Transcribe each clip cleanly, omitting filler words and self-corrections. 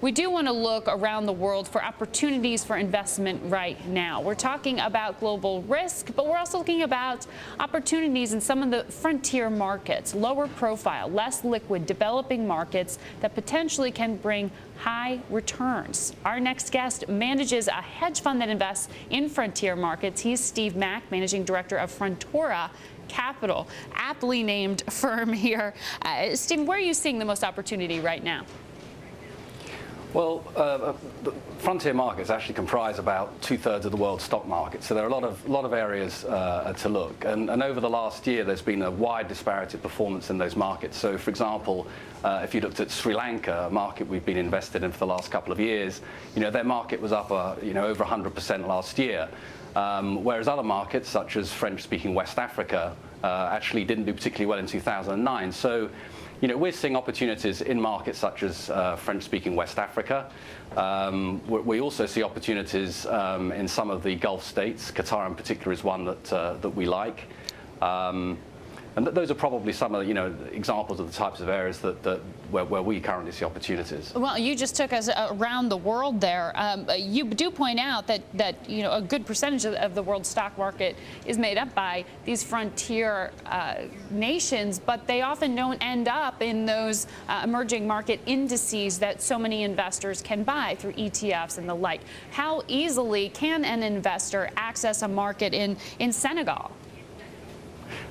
we do want to look around the world for opportunities for investment right now. We're talking about global risk, but we're also looking about opportunities in some of the frontier markets, lower profile, less liquid, developing markets that potentially can bring high returns. Our next guest manages a hedge fund that invests in frontier markets. He's Steve Mack, Managing Director of Frontaura Capital, aptly named firm here. Steve, where are you seeing the most opportunity right now? Well, the frontier markets actually comprise about 2/3 of the world's stock market, so there are a lot of areas to look. And over the last year, there's been a wide disparity of performance in those markets. So, for example, if you looked at Sri Lanka, a market we've been invested in for the last couple of years, their market was up, over 100% last year. Whereas other markets, such as French-speaking West Africa, actually didn't do particularly well in 2009. So, we're seeing opportunities in markets such as French-speaking West Africa. We also see opportunities in some of the Gulf states. Qatar, in particular, is one that we like. And those are probably some of examples of the types of areas where we currently see opportunities. Well, you just took us around the world there. You do point out that a good percentage of the world's stock market is made up by these frontier nations, but they often don't end up in those emerging market indices that so many investors can buy through ETFs and the like. How easily can an investor access a market in Senegal?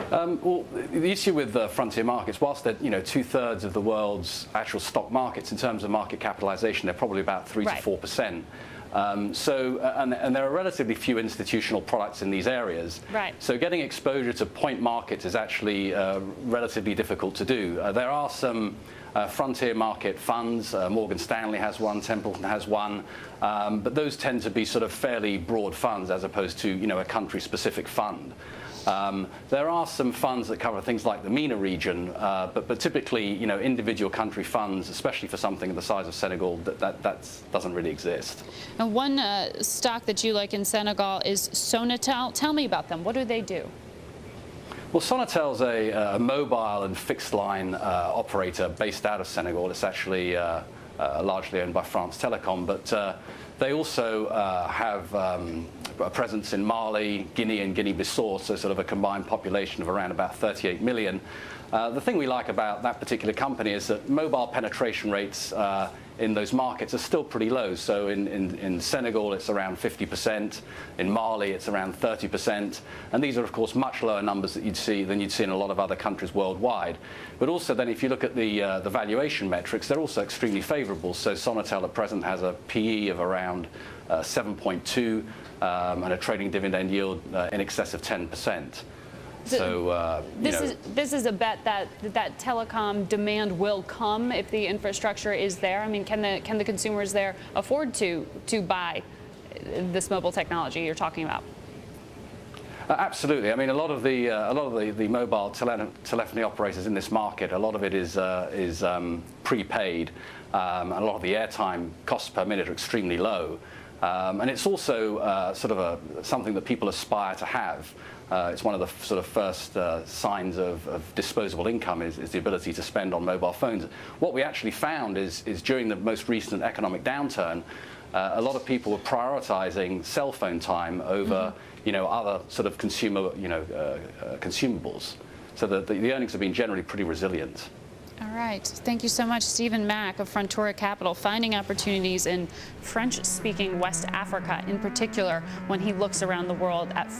Well, the issue with frontier markets, whilst they're 2/3 of the world's actual stock markets in terms of market capitalization, they're probably about 3 to 4%. And there are relatively few institutional products in these areas. Right. So getting exposure to point markets is actually relatively difficult to do. There are some frontier market funds. Morgan Stanley has one, Templeton has one, but those tend to be sort of fairly broad funds as opposed to a country-specific fund. There are some funds that cover things like the MENA region, but typically, individual country funds, especially for something the size of Senegal, that doesn't really exist. And one stock that you like in Senegal is Sonatel. Tell me about them. What do they do? Well, Sonatel's a mobile and fixed line operator based out of Senegal. It's actually largely owned by France Telecom, but they also have a presence in Mali, Guinea, and Guinea-Bissau, so sort of a combined population of around about 38 million. The thing we like about that particular company is that mobile penetration rates in those markets are still pretty low. So in Senegal, it's around 50%. In Mali, it's around 30%. And these are, of course, much lower numbers than you'd see in a lot of other countries worldwide. But also then, if you look at the valuation metrics, they're also extremely favorable. So Sonatel at present has a PE of around 7.2 and a trading dividend yield in excess of 10%. So this is a bet that telecom demand will come if the infrastructure is there. I mean, can the consumers there afford to buy this mobile technology you're talking about? Absolutely. I mean, a lot of the mobile telephony operators in this market, a lot of it is prepaid. A lot of the airtime costs per minute are extremely low. And it's also sort of something that people aspire to have. It's one of the sort of first signs of disposable income is the ability to spend on mobile phones. What we actually found is during the most recent economic downturn, a lot of people were prioritizing cell phone time over other sort of consumables. So the earnings have been generally pretty resilient. All right. Thank you so much, Stephen Mack of Frontaura Capital, finding opportunities in French-speaking West Africa in particular when he looks around the world at